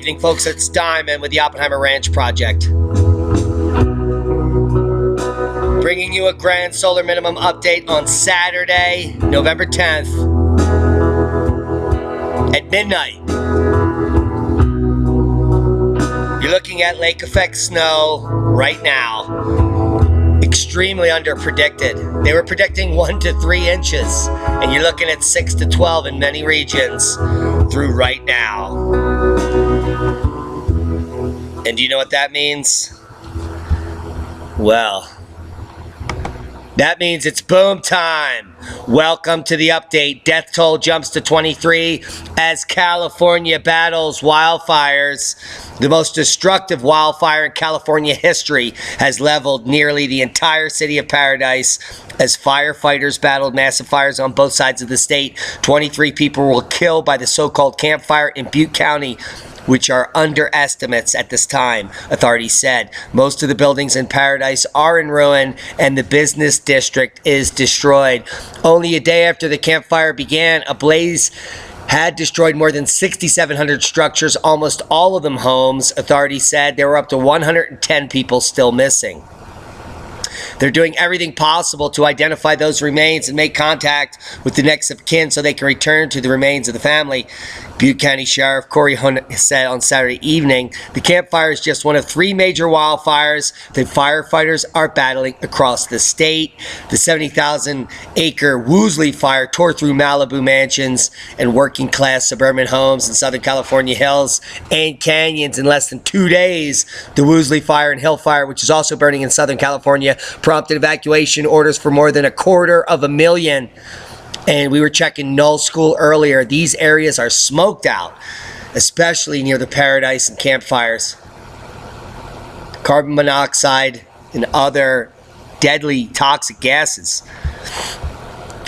evening, folks. It's Diamond with the Oppenheimer Ranch Project. Bringing you a grand solar minimum update on Saturday, November 10th at midnight. You're looking at lake effect snow right now. Extremely under predicted. They were predicting 1 to 3 inches, and you're looking at 6 to 12 in many regions through right now. And do you know what that means? Well, that means it's boom time. Welcome to the update. Death toll jumps to 23 as California battles wildfires. The most destructive wildfire in California history has leveled nearly the entire city of Paradise as firefighters battled massive fires on both sides of the state. 23 people were killed by the so-called Camp Fire in Butte County, which are underestimates at this time, authorities said. Most of the buildings in Paradise are in ruin and the business district is destroyed. Only a day after the Camp Fire began, a blaze had destroyed more than 6,700 structures, almost all of them homes. Authorities said there were up to 110 people still missing. They're doing everything possible to identify those remains and make contact with the next of kin so they can return to the remains of the family. Butte County Sheriff Corey Hunt said on Saturday evening, the Camp Fire is just one of 3 major wildfires that firefighters are battling across the state. The 70,000-acre Woosley fire tore through Malibu mansions and working-class suburban homes in Southern California hills and canyons in less than 2 days. The Woosley fire and Hill Fire, which is also burning in Southern California, prompted evacuation orders for more than 250,000. And we were checking Null School earlier. These areas are smoked out, especially near the Paradise and campfires. Carbon monoxide and other deadly toxic gases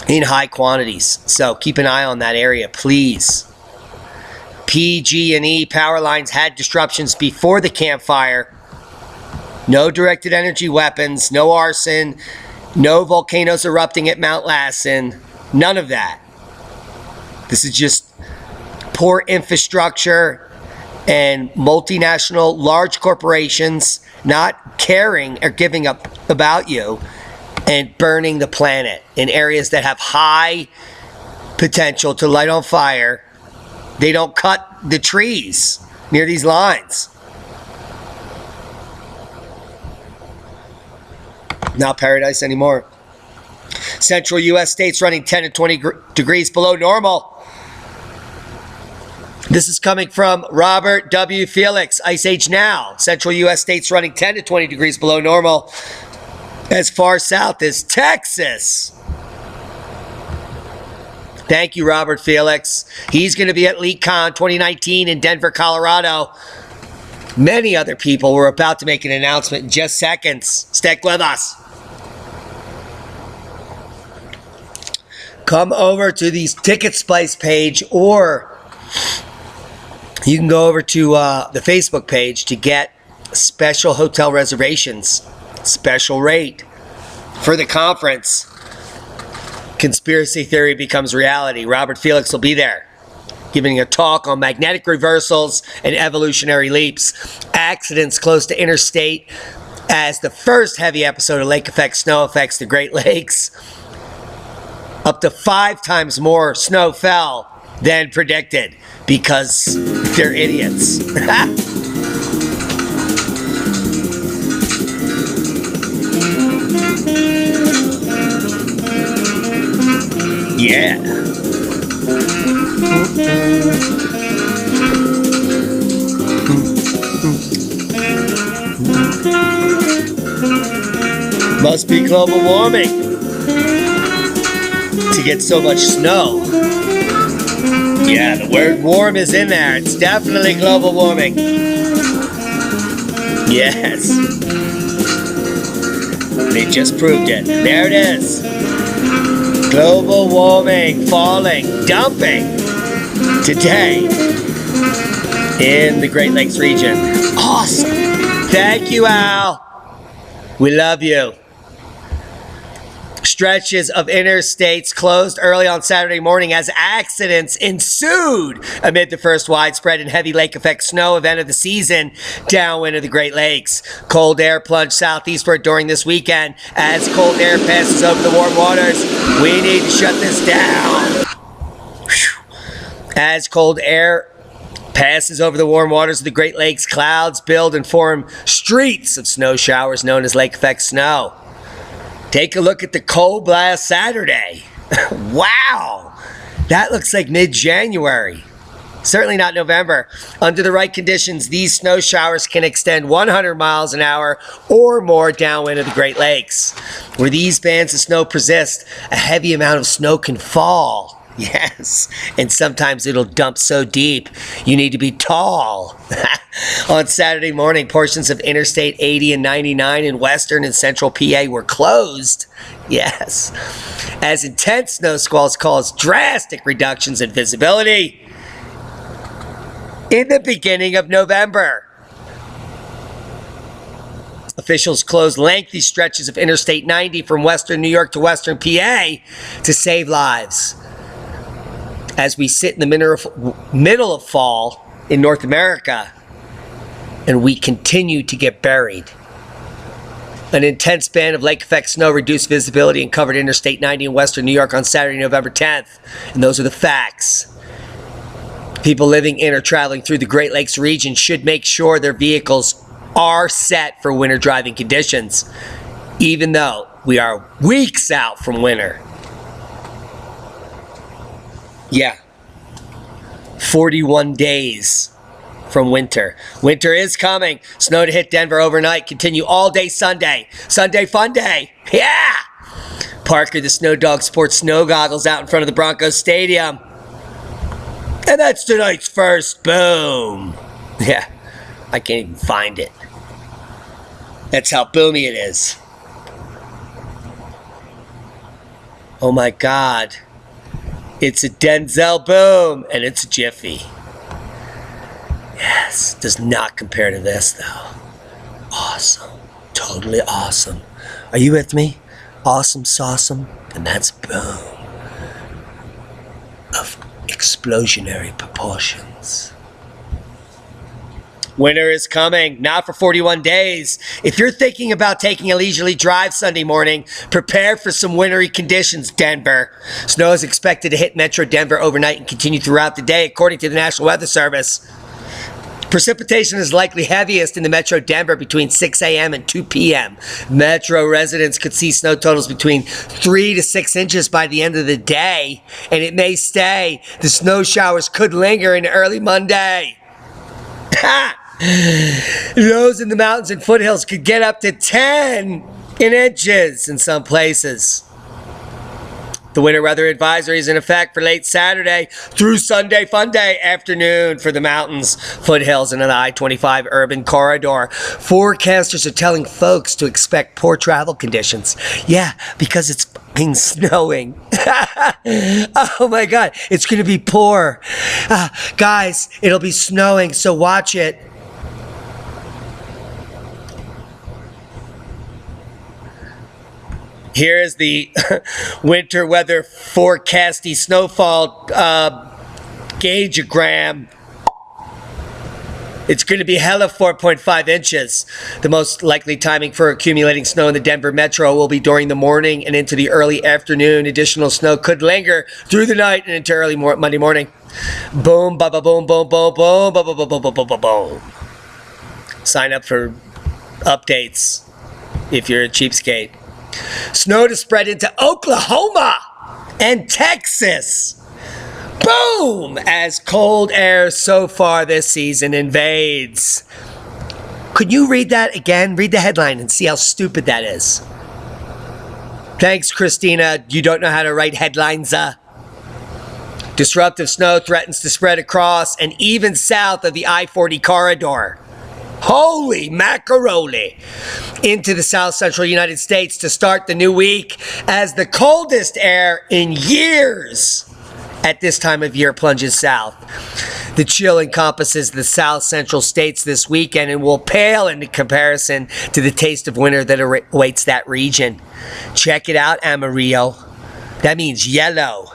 in high quantities. So keep an eye on that area, please. PG&E power lines had disruptions before the campfire. No directed energy weapons, no arson, no volcanoes erupting at Mount Lassen. None of that. This is just poor infrastructure and multinational large corporations not caring or giving up about you and burning the planet in areas that have high potential to light on fire. They don't cut the trees near these lines. Not Paradise anymore. Central U.S. states running 10 to 20 degrees below normal. This is coming from Robert W. Felix, Ice Age Now. Central U.S. states running 10 to 20 degrees below normal. As far south as Texas. Thank you, Robert Felix. He's going to be at LeakCon 2019 in Denver, Colorado. Many other people were about to make an announcement in just seconds. Stick with us. Come over to the Ticket Splice page, or you can go over to the Facebook page to get special hotel reservations, special rate for the conference. Conspiracy theory becomes reality. Robert Felix will be there, giving a talk on magnetic reversals and evolutionary leaps, accidents close to interstate, as the first heavy episode of lake effect snow affects the Great Lakes. Up to 5 times more snow fell than predicted because they're idiots. Yeah. Must be global warming to get so much snow. Yeah, the word warm is in there. It's definitely global warming. Yes. They just proved it. There it is. Global warming, falling, dumping today in the Great Lakes region. Awesome. Thank you, Al. We love you. Stretches of interstates closed early on Saturday morning as accidents ensued amid the first widespread and heavy lake effect snow event of the season downwind of the Great Lakes. Cold air plunged southeastward during this weekend. As cold air passes over the warm waters, we need to shut this down. As cold air passes over the warm waters of the Great Lakes, clouds build and form streets of snow showers known as lake effect snow. Take a look at the cold blast Saturday. Wow, that looks like mid-January. Certainly not November. Under the right conditions, these snow showers can extend 100 miles an hour or more downwind of the Great Lakes. Where these bands of snow persist, a heavy amount of snow can fall. Yes, and sometimes it'll dump so deep, you need to be tall. On Saturday morning, portions of Interstate 80 and 99 in western and central PA were closed. Yes, as intense snow squalls caused drastic reductions in visibility in the beginning of November. Officials closed lengthy stretches of Interstate 90 from western New York to western PA to save lives. As we sit in the middle of fall in North America, and we continue to get buried. An intense band of lake effect snow reduced visibility and covered Interstate 90 in western New York on Saturday, November 10th. And those are the facts. People living in or traveling through the Great Lakes region should make sure their vehicles are set for winter driving conditions, even though we are weeks out from winter. Yeah, 41 days from winter. Winter is coming. Snow to hit Denver overnight. Continue all day Sunday. Sunday fun day. Yeah! Parker the Snow Dog sports snow goggles out in front of the Broncos Stadium. And that's tonight's first boom. Yeah, I can't even find it. That's how boomy it is. Oh my God. It's a Denzel boom, and it's a Jiffy. Yes, does not compare to this, though. Awesome. Totally awesome. Are you with me? Awesome, sawsome, and that's boom. Of explosionary proportions. Winter is coming, not for 41 days. If you're thinking about taking a leisurely drive Sunday morning, prepare for some wintry conditions, Denver. Snow is expected to hit Metro Denver overnight and continue throughout the day, according to the National Weather Service. Precipitation is likely heaviest in the Metro Denver between 6 a.m. and 2 p.m. Metro residents could see snow totals between 3 to 6 inches by the end of the day, and it may stay. The snow showers could linger into early Monday. Ha! Those in the mountains and foothills could get up to 10 inches in some places. The winter weather advisory is in effect for late Saturday through Sunday fun day afternoon for the mountains, foothills, and the I-25 urban corridor. Forecasters are telling folks to expect poor travel conditions. Yeah, because it's fucking snowing. Oh my God, it's going to be poor. Guys, it'll be snowing, so watch it. Here is the winter weather forecasty snowfall gaugeogram. It's going to be hella 4.5 inches. The most likely timing for accumulating snow in the Denver metro will be during the morning and into the early afternoon. Additional snow could linger through the night and into early Monday morning. Boom, ba ba boom, boom, boom, boom, ba ba ba ba ba ba ba boom. Sign up for updates if you're a cheapskate. Snow to spread into Oklahoma and Texas. Boom! As cold air so far this season invades. Could you read that again? Read the headline and see how stupid that is. Thanks, Christina. You don't know how to write headlines, Disruptive snow threatens to spread across and even south of the I-40 corridor. Holy macaroni! Into the south central United States to start the new week as the coldest air in years at this time of year plunges south. The chill encompasses the south central states this weekend and will pale in comparison to the taste of winter that awaits that region. Check it out, Amarillo. That means yellow.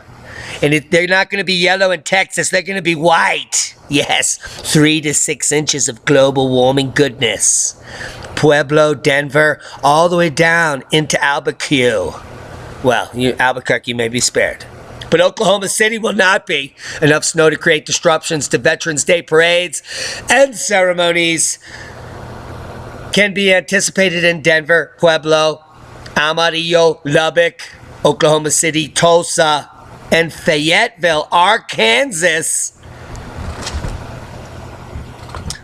And they're not going to be yellow in Texas. They're going to be white. Yes, 3 to 6 inches of global warming goodness. Pueblo, Denver, all the way down into Albuquerque. Well, Albuquerque may be spared. But Oklahoma City will not be. Enough snow to create disruptions to Veterans Day parades and ceremonies can be anticipated in Denver, Pueblo, Amarillo, Lubbock, Oklahoma City, Tulsa, and Fayetteville, Arkansas.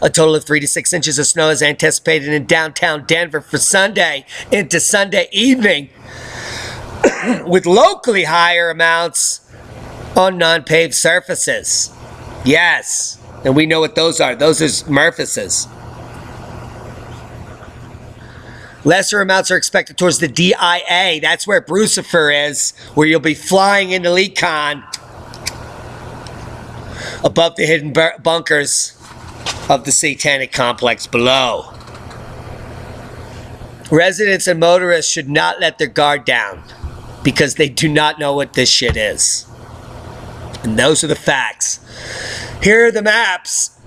A total of 3 to 6 inches of snow is anticipated in downtown Denver for Sunday into Sunday evening, with locally higher amounts on non-paved surfaces. Yes, and we know what those are. Those are Murphyses. Lesser amounts are expected towards the DIA. That's where Brucifer is, where you'll be flying into Lecon above the hidden bunkers of the satanic complex below. Residents and motorists should not let their guard down because they do not know what this shit is. And those are the facts. Here are the maps.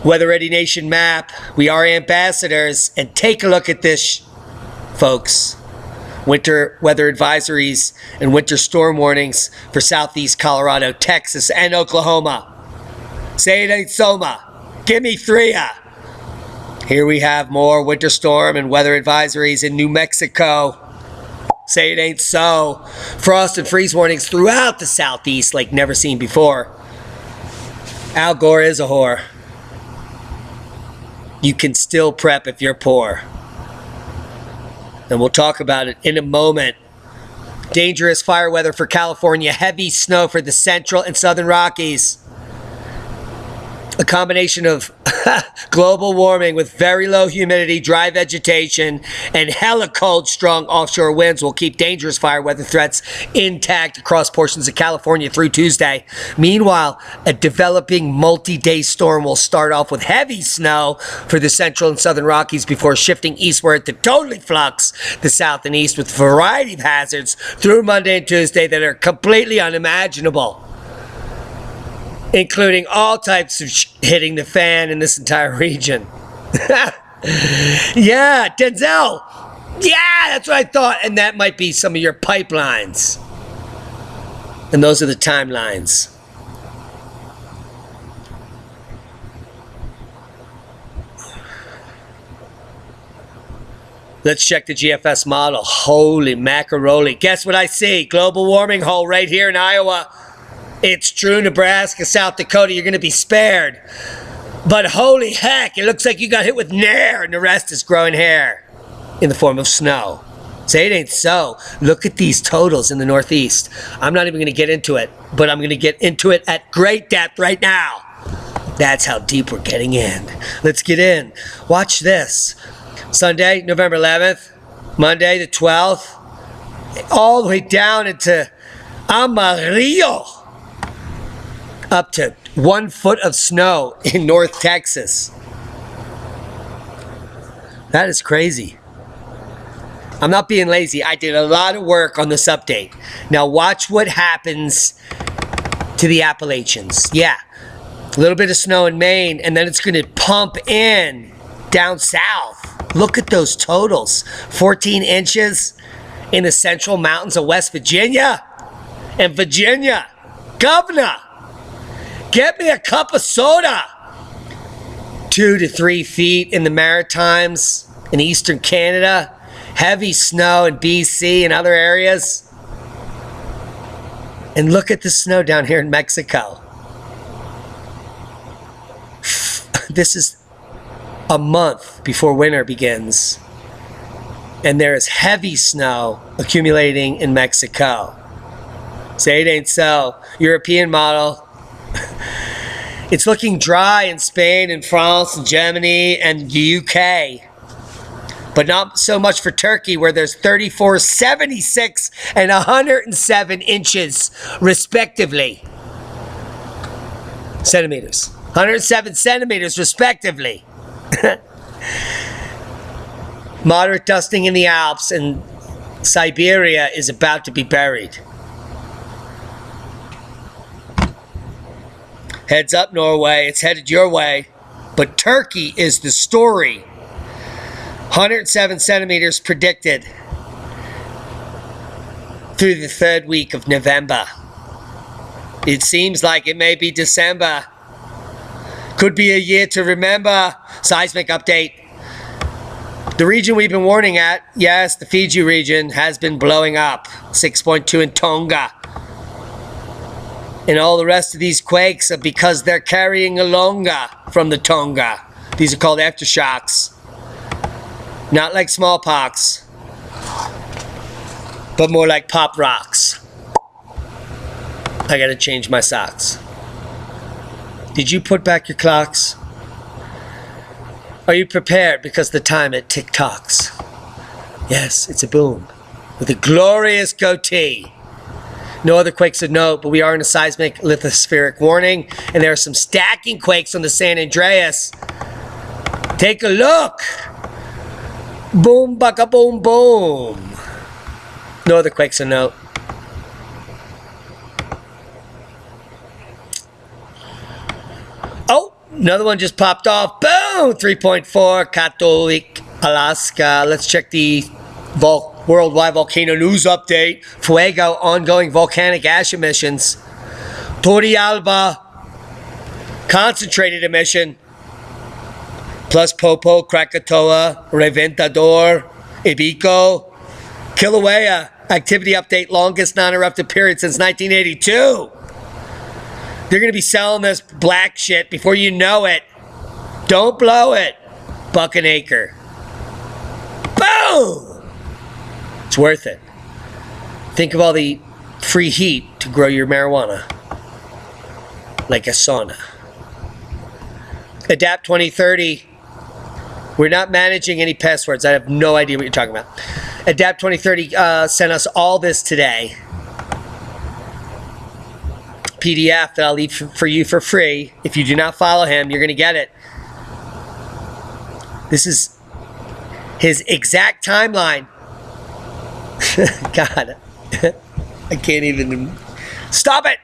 Weather Ready Nation map. We are ambassadors. And take a look at this, folks. Winter weather advisories and winter storm warnings for southeast Colorado, Texas, and Oklahoma. Say it ain't Soma. Give me 3. Here we have more winter storm and weather advisories in New Mexico. Say it ain't so. Frost and freeze warnings throughout the southeast like never seen before. Al Gore is a whore. You can still prep if you're poor. And we'll talk about it in a moment. Dangerous fire weather for California. Heavy snow for the central and southern Rockies. A combination of global warming with very low humidity, dry vegetation, and hella cold, strong offshore winds will keep dangerous fire weather threats intact across portions of California through Tuesday. Meanwhile, a developing multi-day storm will start off with heavy snow for the central and southern Rockies before shifting eastward to totally flux the south and east with a variety of hazards through Monday and Tuesday that are completely unimaginable, including all types of hitting the fan in this entire region. Yeah, Denzel. Yeah, that's what I thought. And that might be some of your pipelines. And those are the timelines. Let's check the GFS model. Holy macaroni. Guess what I see? Global warming hole right here in Iowa. It's true, Nebraska, South Dakota, you're going to be spared. But holy heck, it looks like you got hit with Nair and the rest is growing hair in the form of snow. Say it ain't so. Look at these totals in the Northeast. I'm not even going to get into it, but I'm going to get into it at great depth right now. That's how deep we're getting in. Let's get in. Watch this. Sunday, November 11th, Monday the 12th, all the way down into Amarillo. Up to 1 foot of snow in North Texas. That is crazy. I'm not being lazy. I did a lot of work on this update. Now watch what happens to the Appalachians. Yeah, a little bit of snow in Maine, and then it's going to pump in down south. Look at those totals. 14 inches in the central mountains of West Virginia. And Virginia, Governor, get me a cup of soda. 2 to 3 feet in the Maritimes in eastern Canada. Heavy snow in BC and other areas. And look at the snow down here in Mexico. This is a month before winter begins. And there is heavy snow accumulating in Mexico. Say it ain't so. European model. It's looking dry in Spain and France and Germany and the UK. But not so much for Turkey, where there's 34, 76, and 107 inches, respectively. Centimeters. 107 centimeters, respectively. Moderate dusting in the Alps, and Siberia is about to be buried. Heads up, Norway. It's headed your way. But Turkey is the story. 107 centimeters predicted through the third week of November. It seems like it may be December. Could be a year to remember. Seismic update. The region we've been warning at, yes, the Fiji region, has been blowing up. 6.2 in Tonga. And all the rest of these quakes are because they're carrying a longa from the Tonga. These are called aftershocks. Not like smallpox, but more like pop rocks. I gotta change my socks. Did you put back your clocks? Are you prepared because the time it tick-tocks? Yes, it's a boom with a glorious goatee. No other quakes of note, but we are in a seismic lithospheric warning, and there are some stacking quakes on the San Andreas. Take a look. Boom, baka, boom, boom. No other quakes of note. Oh, another one just popped off. Boom, 3.4, Katolik, Alaska. Let's check the worldwide volcano news update. Fuego, ongoing volcanic ash emissions. Turrialba, concentrated emission. Plus Popo, Krakatoa, Reventador, Ibico. Kilauea, activity update, longest non-eruptive period since 1982. They're going to be selling this black shit before you know it. Don't blow it. Buck an acre. Boom! It's worth it. Think of all the free heat to grow your marijuana. Like a sauna. Adapt 2030. We're not managing any passwords. I have no idea what you're talking about. Adapt 2030 sent us all this today. PDF that I'll leave for you for free. If you do not follow him, you're going to get it. This is his exact timeline. God, I can't even stop it.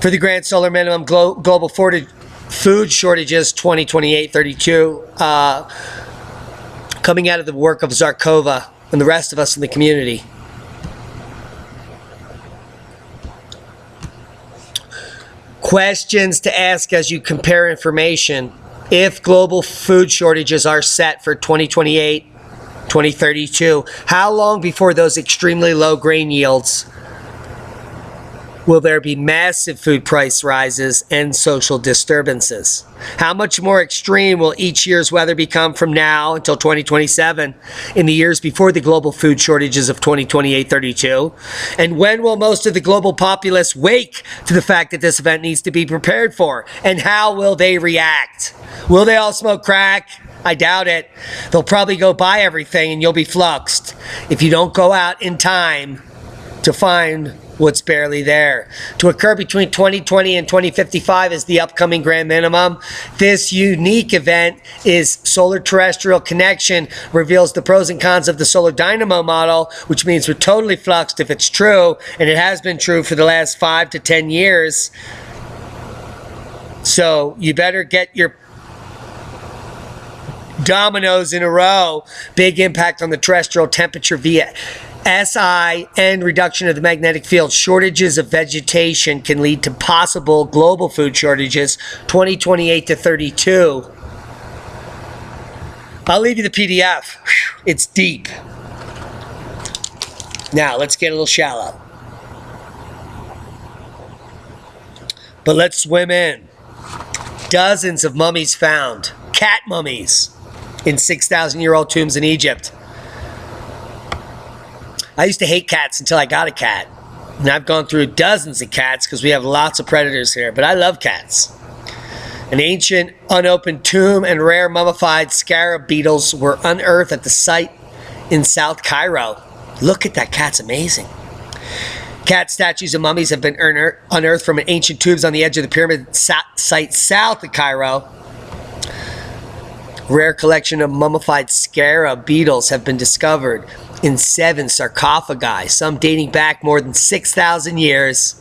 For the grand solar minimum, global food shortages 2028-32, coming out of the work of Zarkova and the rest of us in the community. Questions to ask as you compare information. If global food shortages are set for 2028, 2032, how long before those extremely low grain yields will there be massive food price rises and social disturbances? How much more extreme will each year's weather become from now until 2027 in the years before the global food shortages of 2028-32? And when will most of the global populace wake to the fact that this event needs to be prepared for? And how will they react? Will they all smoke crack? I doubt it. They'll probably go buy everything and you'll be fluxed if you don't go out in time to find what's barely there. To occur between 2020 and 2055 is the upcoming grand minimum. This unique event is solar terrestrial connection, reveals the pros and cons of the solar dynamo model, which means we're totally fluxed if it's true, and it has been true for the last 5 to 10 years. So you better get your dominoes in a row. Big impact on the terrestrial temperature via SI and reduction of the magnetic field. Shortages of vegetation can lead to possible global food shortages 2028 to 32. I'll leave you the PDF. It's deep. Now let's get a little shallow. But let's swim in. Dozens of mummies found. Cat mummies in 6,000-year-old tombs in Egypt. I used to hate cats until I got a cat. And I've gone through dozens of cats because we have lots of predators here, but I love cats. An ancient unopened tomb and rare mummified scarab beetles were unearthed at the site in South Cairo. Look at that, cat's amazing. Cat statues and mummies have been unearthed from ancient tombs on the edge of the pyramid site south of Cairo. Rare collection of mummified scarab beetles have been discovered in 7 sarcophagi, some dating back more than 6,000 years,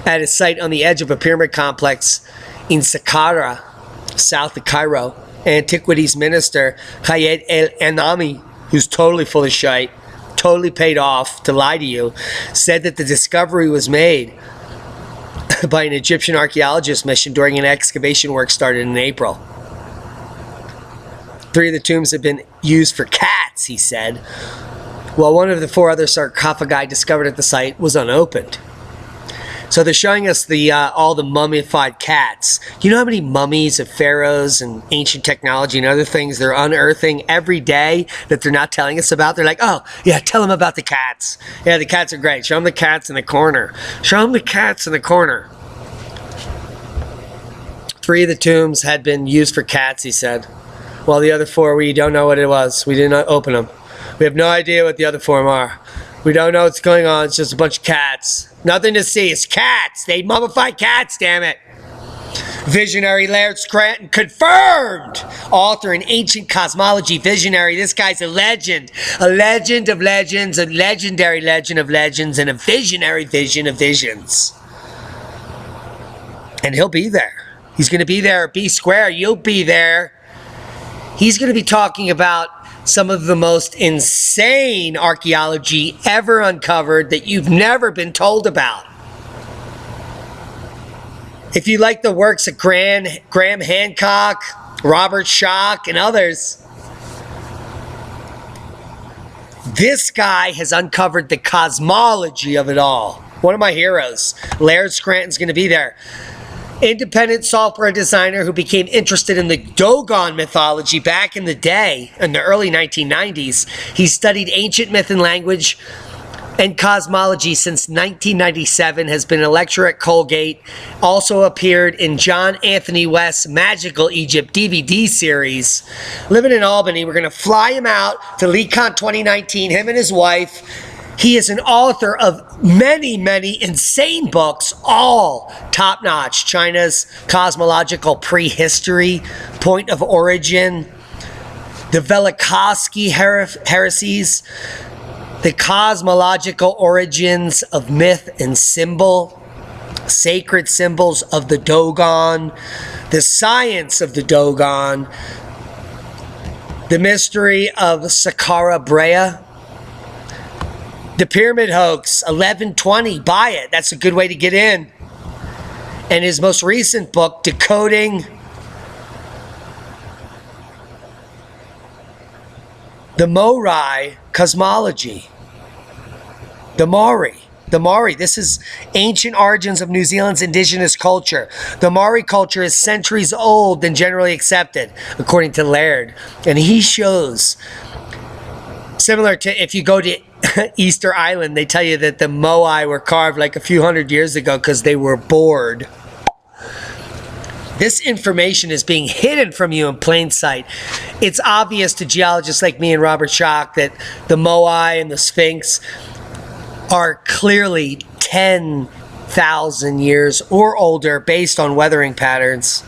at a site on the edge of a pyramid complex in Saqqara, south of Cairo. Antiquities minister Khaled El-Anami, who's totally full of shite, totally paid off to lie to you, said that the discovery was made by an Egyptian archaeologist mission during an excavation work started in April. 3 of the tombs have been used for cats, he said, while one of the 4 other sarcophagi discovered at the site was unopened. So they're showing us all the mummified cats. You know how many mummies of pharaohs and ancient technology and other things they're unearthing every day that they're not telling us about? They're like, oh, yeah, tell them about the cats. Yeah, the cats are great. Show them the cats in the corner. Show them the cats in the corner. 3 of the tombs had been used for cats, he said. While the other 4, we don't know what it was. We did not open them. We have no idea what the other 4 are. We don't know what's going on. It's just a bunch of cats. Nothing to see. It's cats. They mummified cats, damn it. Visionary Laird Scranton confirmed. Author and ancient cosmology visionary. This guy's a legend. A legend of legends. A legendary legend of legends. And a visionary vision of visions. And he'll be there. He's going to be there at B Square. You'll be there. He's going to be talking about some of the most insane archaeology ever uncovered that you've never been told about. If you like the works of Graham Hancock, Robert Schoch, and others, this guy has uncovered the cosmology of it all. One of my heroes, Laird Scranton's going to be there. Independent software designer who became interested in the Dogon mythology back in the day, in the early 1990s. He studied ancient myth and language and cosmology since 1997, has been a lecturer at Colgate, also appeared in John Anthony West's Magical Egypt DVD series. Living in Albany, we're going to fly him out to LeCon 2019, him and his wife. He is an author of many, many insane books, all top-notch. China's cosmological prehistory, point of origin, the Velikovsky heresies, the cosmological origins of myth and symbol, sacred symbols of the Dogon, the science of the Dogon, the mystery of Saqqara Brea, the Pyramid Hoax, 1120, buy it. That's a good way to get in. And his most recent book, Decoding the Morai Cosmology. The Maori. This is ancient origins of New Zealand's indigenous culture. The Maori culture is centuries old and generally accepted, according to Laird. And he shows, similar to if you go to Easter Island, they tell you that the Moai were carved like a few hundred years ago because they were bored. This information is being hidden from you in plain sight. It's obvious to geologists like me and Robert Schoch that the Moai and the Sphinx are clearly 10,000 years or older based on weathering patterns.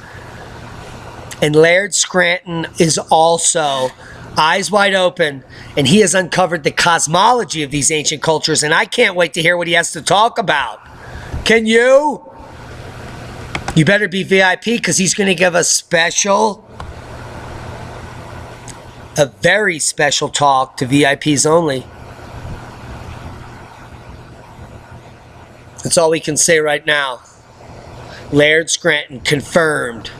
And Laird Scranton is also eyes wide open, and he has uncovered the cosmology of these ancient cultures, and I can't wait to hear what he has to talk about. Can you? You better be VIP, because he's going to give a very special talk to VIPs only. That's all we can say right now. Laird Scranton confirmed.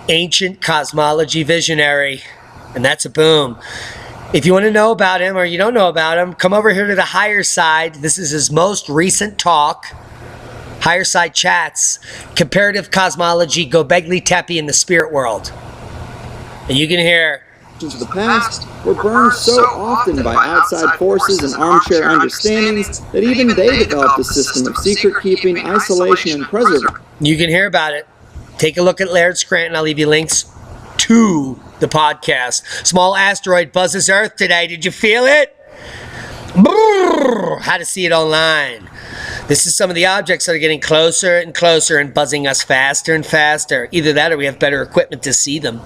Ancient cosmology visionary. And that's a boom. If you want to know about him or you don't know about him, come over here to the Higher Side. This is his most recent talk. Higher Side Chats. Comparative Cosmology, Gobekli Tepe in the Spirit World. And you can hear of the past were burned so often by outside forces and armchair understandings that even they developed a system of secret keeping, isolation, and preservation. You can hear about it. Take a look at Laird Scranton. I'll leave you links to the podcast. Small asteroid buzzes Earth today. Did you feel it? Brrr, how to see it online. This is some of the objects that are getting closer and closer and buzzing us faster and faster. Either that or we have better equipment to see them.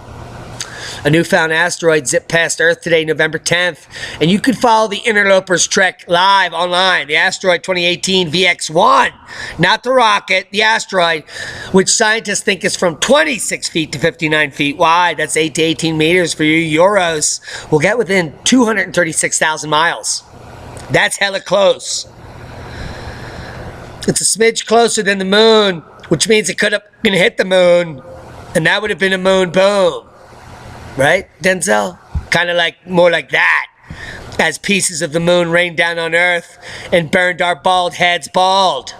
A newfound asteroid zipped past Earth today, November 10th, and you could follow the Interlopers trek live online. The Asteroid 2018 VX1, not the rocket, the asteroid, which scientists think is from 26 feet to 59 feet wide. That's 8 to 18 meters for you Euros. Will get within 236,000 miles. That's hella close. It's a smidge closer than the moon, which means it could have been hit the moon, and that would have been a moon boom. Right, Denzel? Kind of like, more like that. As pieces of the moon rained down on Earth and burned our bald heads bald.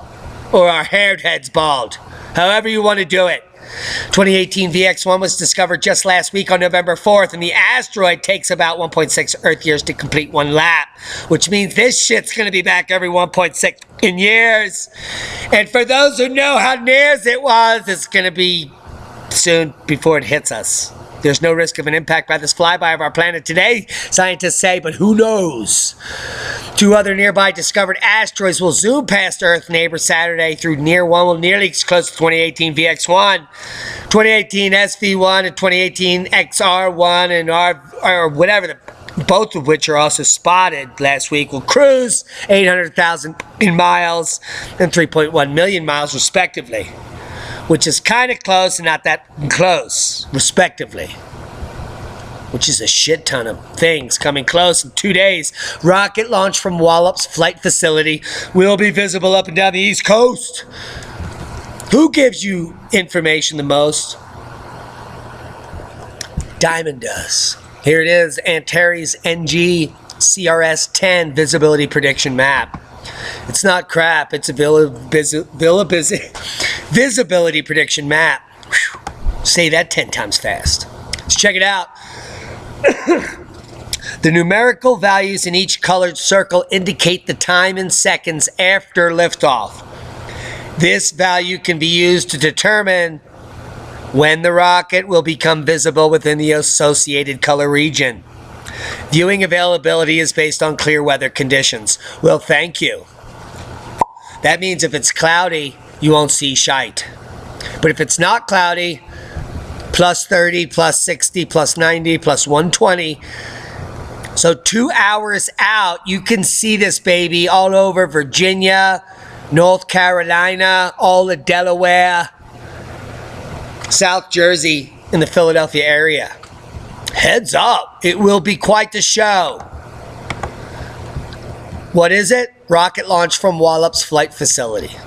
Or our haired heads bald. However you want to do it. 2018 VX1 was discovered just last week on November 4th, and the asteroid takes about 1.6 Earth years to complete one lap, which means this shit's going to be back every 1.6 in years. And for those who know how near it was, it's going to be soon before it hits us. There's no risk of an impact by this flyby of our planet today, scientists say, but who knows? 2 other nearby discovered asteroids will zoom past Earth neighbor Saturday through near one will nearly close to 2018 VX1, 2018 SV1, and 2018 XR1, and or whatever, both of which are also spotted last week, will cruise 800,000 miles and 3.1 million miles respectively. Which is kind of close and not that close, respectively. Which is a shit ton of things coming close in 2 days. Rocket launch from Wallops Flight Facility will be visible up and down the East Coast. Who gives you information the most? Diamond does. Here it is, Antares NG CRS-10 visibility prediction map. It's not crap, it's a visibility prediction map. Whew. Say that 10 times fast. Let's check it out. The numerical values in each colored circle indicate the time in seconds after liftoff. This value can be used to determine when the rocket will become visible within the associated color region. Viewing availability is based on clear weather conditions. Well, thank you. That means if it's cloudy, you won't see shite. But if it's not cloudy, plus 30, plus 60, plus 90, plus 120. So 2 hours out, you can see this baby all over Virginia, North Carolina, all of Delaware, South Jersey, in the Philadelphia area. Heads up, it will be quite the show. What is it? Rocket launch from Wallops Flight Facility.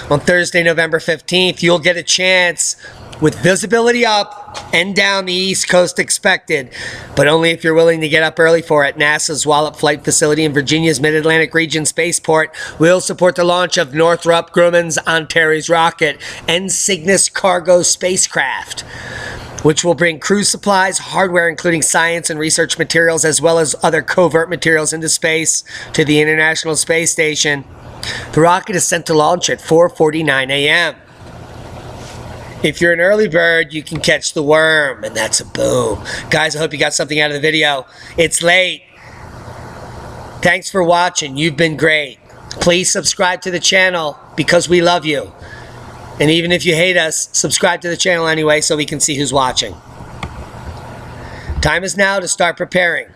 On Thursday, November 15th, you'll get a chance with visibility up and down the East Coast expected, but only if you're willing to get up early for it. NASA's Wallops Flight Facility in Virginia's Mid-Atlantic Region Spaceport will support the launch of Northrop Grumman's Antares rocket and Cygnus cargo spacecraft, which will bring crew supplies, hardware including science and research materials, as well as other covert materials into space to the International Space Station. The rocket is set to launch at 4:49 a.m. If you're an early bird, you can catch the worm, and that's a boom. Guys, I hope you got something out of the video. It's late. Thanks for watching. You've been great. Please subscribe to the channel because we love you. And even if you hate us, subscribe to the channel anyway so we can see who's watching. Time is now to start preparing.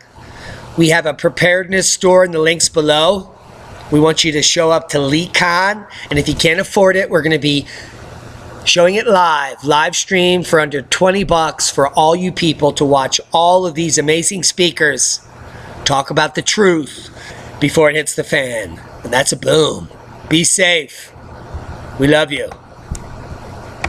We have a preparedness store in the links below. We want you to show up to LeeCon, and if you can't afford it, we're going to be showing it live stream for under 20 bucks for all you people to watch all of these amazing speakers talk about the truth before it hits the fan. And that's a boom. Be safe. We love you.